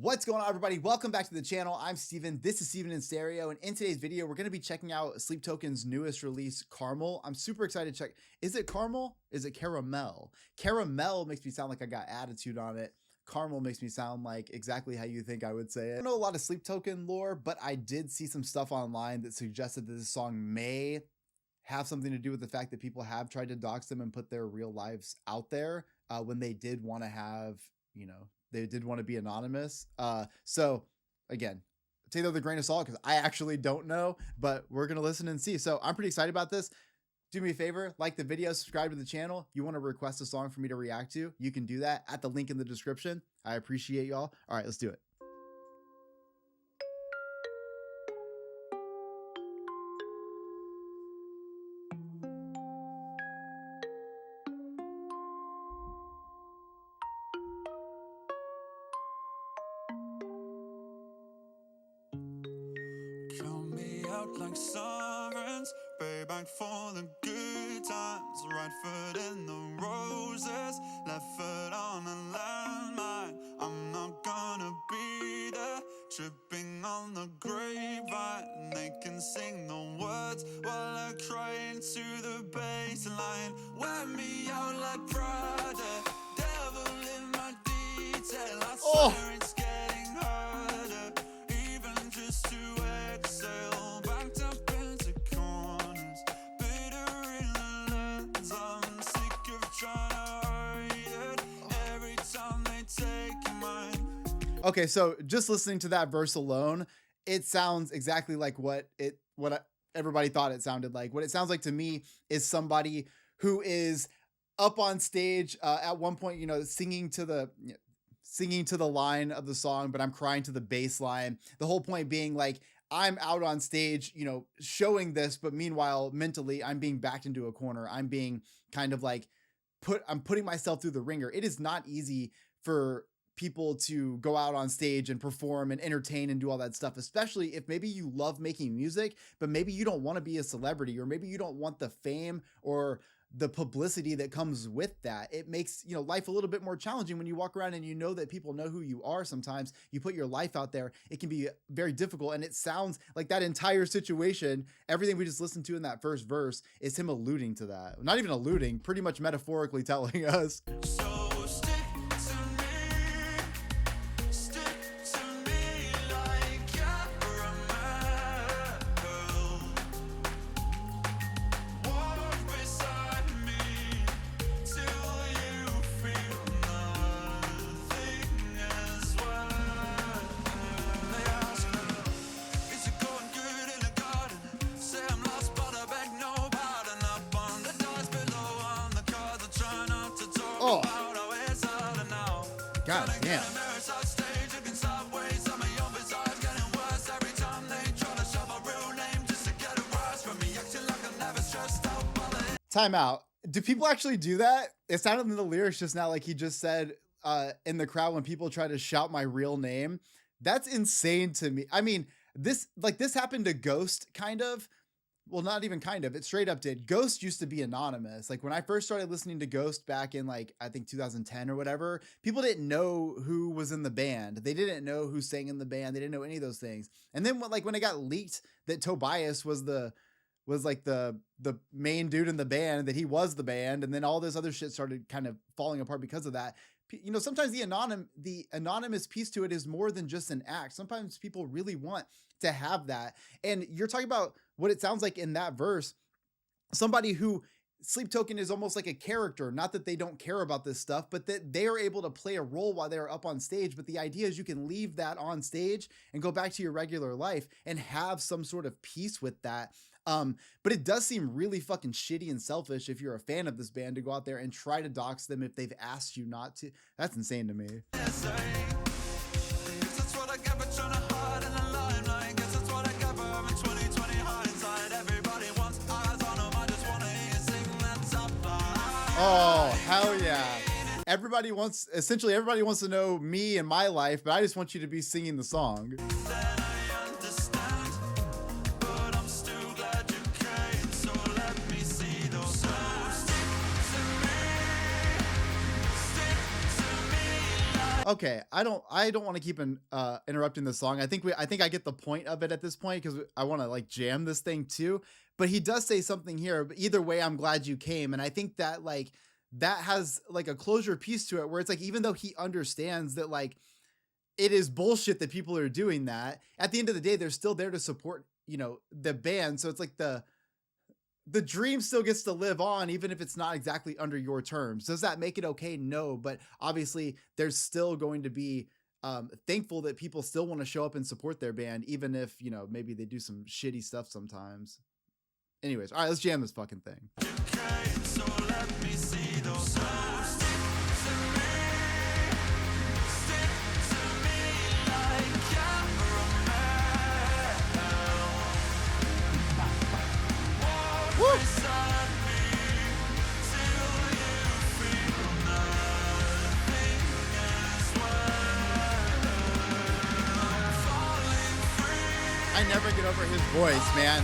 What's going on, everybody? Welcome back to the channel. I'm Steven. This is Steven in Stereo, and in today's video, we're going to be checking out Sleep Token's newest release, Caramel. I'm super excited to check. Is it caramel? Is it caramel? Caramel makes me sound like I got attitude on it. Caramel makes me sound like exactly how you think I would say it. I don't know a lot of Sleep Token lore, but I did see some stuff online that suggested that this song may have something to do with the fact that people have tried to dox them and put their real lives out there when they did want to have, they did want to be anonymous. So again, take that with a grain of salt because I actually don't know, but we're going to listen and see. So I'm pretty excited about this. Do me a favor, like the video, subscribe to the channel. You want to request a song for me to react to, you can do that at the link in the description. I appreciate y'all. All right, let's do it. Count me out like sirens, pay back for the good times. Right foot in the roses, left foot on a landmine. I'm not gonna be there, tripping on the grapevine. They can sing the words while I cry into the baseline. Wear me out like Prada, devil in my detail. I swear it's getting harder, even just to exhale. Backed up into corners, bitter in the lens. I'm sick of trying to hide it every time they take mine. Okay, so just listening to that verse alone, it sounds exactly like what everybody thought it sounded like. What it sounds like to me is somebody who is up on stage at one point, singing to the line of the song, but I'm crying to the bass line. The whole point being like, I'm out on stage, showing this, but meanwhile, mentally, I'm being backed into a corner. I'm being kind of like I'm putting myself through the ringer. It is not easy for people to go out on stage and perform and entertain and do all that stuff, especially if maybe you love making music, but maybe you don't want to be a celebrity, or maybe you don't want the fame or the publicity that comes with that. It makes, life a little bit more challenging when you walk around and you know that people know who you are. Sometimes you put your life out there, it can be very difficult. And it sounds like that entire situation, everything we just listened to in that first verse, is him alluding to that. Not even alluding, pretty much metaphorically telling us. Oh, God damn. Time out. Do people actually do that? It sounded in the lyrics just now like he just said in the crowd when people try to shout my real name. That's insane to me. I mean, this happened to Ghost, kind of. Well, not even kind of, it straight up did. Ghost used to be anonymous. Like when I first started listening to Ghost back in I think 2010 or whatever, people didn't know who was in the band. They didn't know who sang in the band. They didn't know any of those things. And then when it got leaked that Tobias was the main dude in the band, that he was the band, and then all this other shit started kind of falling apart because of that. Sometimes the anonymous piece to it is more than just an act. Sometimes people really want to have that. And you're talking about what it sounds like in that verse, somebody who Sleep Token is almost like a character, not that they don't care about this stuff, but that they are able to play a role while they're up on stage. But the idea is you can leave that on stage and go back to your regular life and have some sort of peace with that. But it does seem really fucking shitty and selfish if you're a fan of this band to go out there and try to dox them if they've asked you not to. That's insane to me. Oh, hell yeah. Essentially everybody wants to know me and my life, but I just want you to be singing the song. Okay, I don't want to keep interrupting the song. I think I get the point of it at this point because I want to like jam this thing too. But he does say something here. But either way, I'm glad you came, and I think that like that has like a closure piece to it where it's like even though he understands that like it is bullshit that people are doing that, at the end of the day, they're still there to support the band. So it's like the dream still gets to live on even if it's not exactly under your terms. Does that make it okay? No, but obviously there's still going to be thankful that people still want to show up and support their band even if maybe they do some shitty stuff sometimes. Anyways, all right, let's jam this fucking thing. Okay, so let me see those toes. Stick to me like caramel. Woo! Beside me till you feel nothing as well. Falling free. I never get over his voice, man.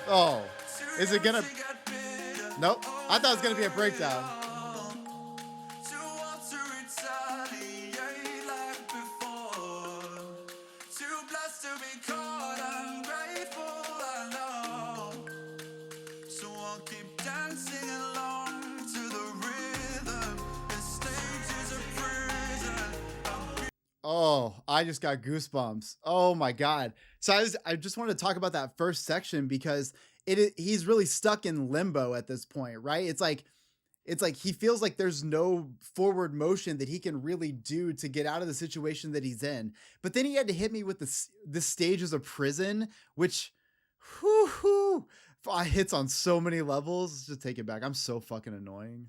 Oh, is it gonna? Nope. I thought it was gonna be a breakdown. Oh, I just got goosebumps. Oh my god. So I just wanted to talk about that first section because he's really stuck in limbo at this point, right? It's like he feels like there's no forward motion that he can really do to get out of the situation that he's in. But then he had to hit me with this stage as a prison, which whoo, hits on so many levels. Let's just take it back. I'm so fucking annoying.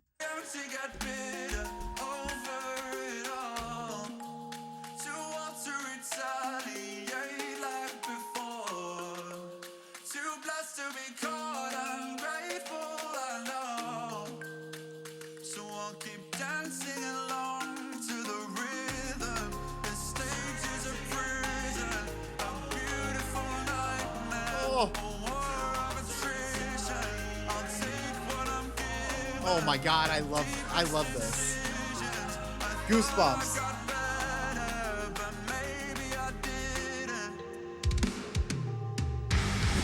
Oh. Oh my god, I love this. Goosebumps.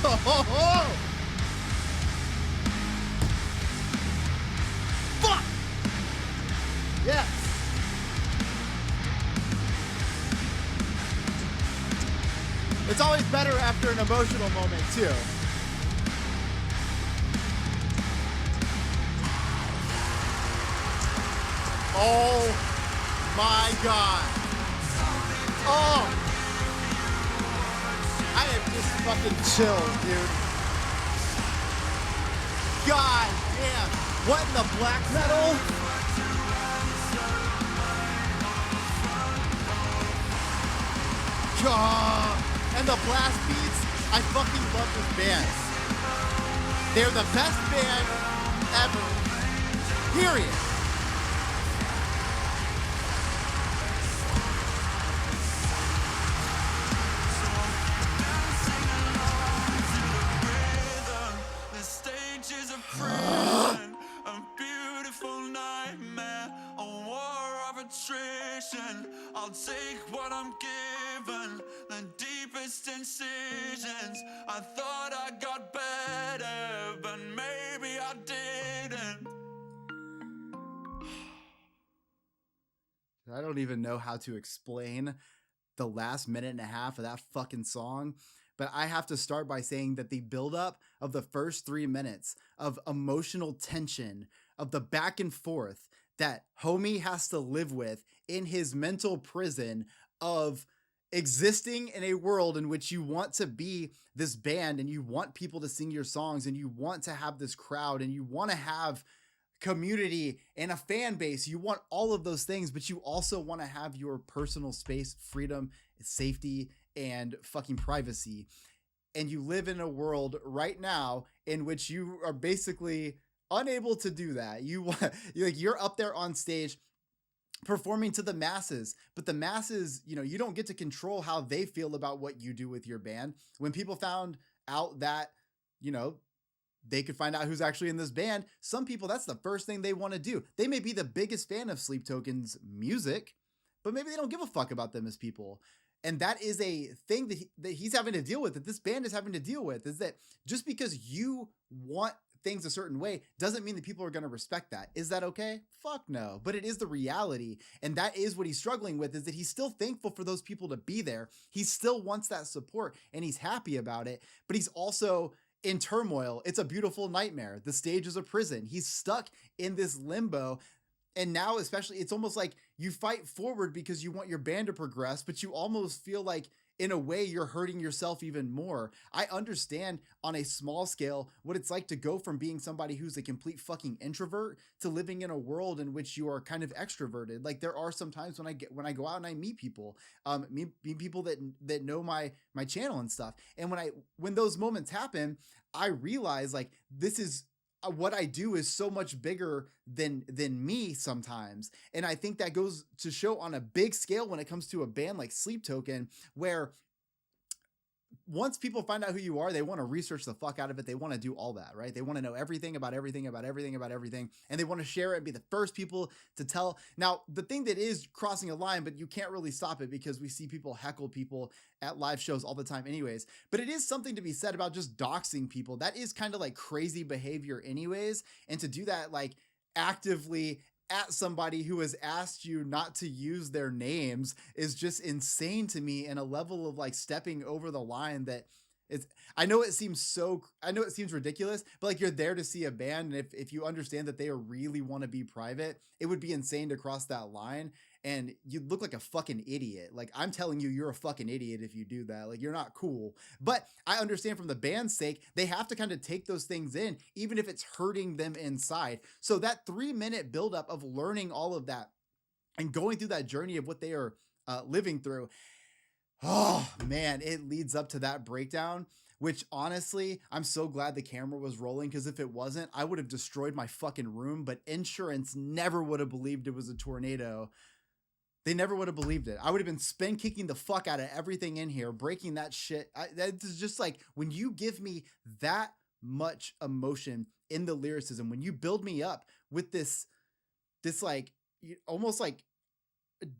Oh. Fuck! Yes! It's always better after an emotional moment, too. Oh my god. Oh! I am just fucking chilled, dude. God damn. What in the black metal? God. And the blast beats, I fucking love this band. They're the best band ever. Period. The stage is a prison, a beautiful nightmare, a war of attrition. I'll take what I'm given, the deepest incisions. I thought I got better, but maybe I didn't. I don't even know how to explain the last minute and a half of that fucking song. But I have to start by saying that the buildup of the first 3 minutes of emotional tension, of the back and forth that Homie has to live with in his mental prison of existing in a world in which you want to be this band and you want people to sing your songs and you want to have this crowd and you want to have community and a fan base. You want all of those things, but you also want to have your personal space, freedom, safety, and fucking privacy. And you live in a world right now in which you are basically unable to do that. You're up there on stage performing to the masses. But the masses, you know, you don't get to control how they feel about what you do with your band. When people found out that, you know, they could find out who's actually in this band, some people, that's the first thing they want to do. They may be the biggest fan of Sleep Token's music, but maybe they don't give a fuck about them as people. And that is a thing that he's having to deal with, that this band is having to deal with, is that just because you want things a certain way doesn't mean that people are going to respect that. Is that okay? Fuck no. But it is the reality. And that is what he's struggling with, is that he's still thankful for those people to be there. He still wants that support and he's happy about it, but he's also in turmoil. It's a beautiful nightmare. The stage is a prison. He's stuck in this limbo. And now, especially, it's almost like you fight forward because you want your band to progress, but you almost feel like, in a way, you're hurting yourself even more. I understand on a small scale what it's like to go from being somebody who's a complete fucking introvert to living in a world in which you are kind of extroverted. Like, there are some times when I go out and I meet people, meet people that know my channel and stuff. And when those moments happen, I realize, like, this is what I do is so much bigger than me sometimes. And I think that goes to show on a big scale when it comes to a band like Sleep Token, where once people find out who you are, they want to research the fuck out of it. They want to do all that, right? They want to know everything about everything about everything about everything. And they want to share it and be the first people to tell. Now, the thing that is crossing a line, but you can't really stop it because we see people heckle people at live shows all the time anyways. But it is something to be said about just doxing people. That is kind of like crazy behavior anyways. And to do that, like, actively at somebody who has asked you not to use their names is just insane to me, and a level of like stepping over the line that it's, I know it seems ridiculous, but like, you're there to see a band. And if you understand that they really want to be private, it would be insane to cross that line. And you look like a fucking idiot. Like, I'm telling you, you're a fucking idiot if you do that. Like, you're not cool. But I understand from the band's sake, they have to kind of take those things in, even if it's hurting them inside. So that 3-minute buildup of learning all of that and going through that journey of what they are living through, oh man, it leads up to that breakdown, which honestly, I'm so glad the camera was rolling, because if it wasn't, I would have destroyed my fucking room. But insurance never would have believed it was a tornado. They never would have believed it. I would have been spin kicking the fuck out of everything in here, breaking that shit. That is just like, when you give me that much emotion in the lyricism, when you build me up with this like almost like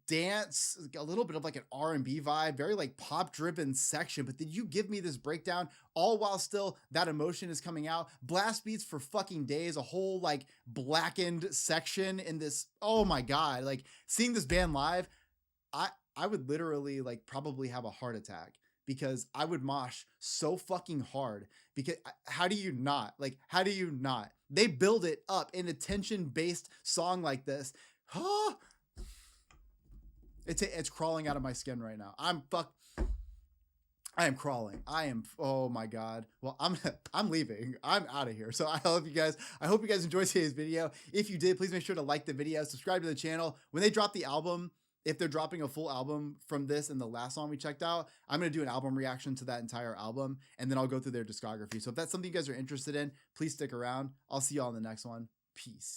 dance, a little bit of like an R&B vibe, very like pop driven section, but then you give me this breakdown, all while still that emotion is coming out. Blast beats for fucking days, a whole like blackened section in this. Oh my god, like, seeing this band live, I would literally like probably have a heart attack, because I would mosh so fucking hard. Because how do you not? Like, how do you not? They build it up in a tension based song like this. Huh? It's crawling out of my skin right now. I am crawling. Oh my god. Well, I'm leaving. I'm out of here. So I hope you guys enjoyed today's video. If you did, please make sure to like the video, subscribe to the channel. When they drop the album, if they're dropping a full album from this and the last song we checked out, I'm going to do an album reaction to that entire album, and then I'll go through their discography. So if that's something you guys are interested in, please stick around. I'll see you all in the next one. Peace.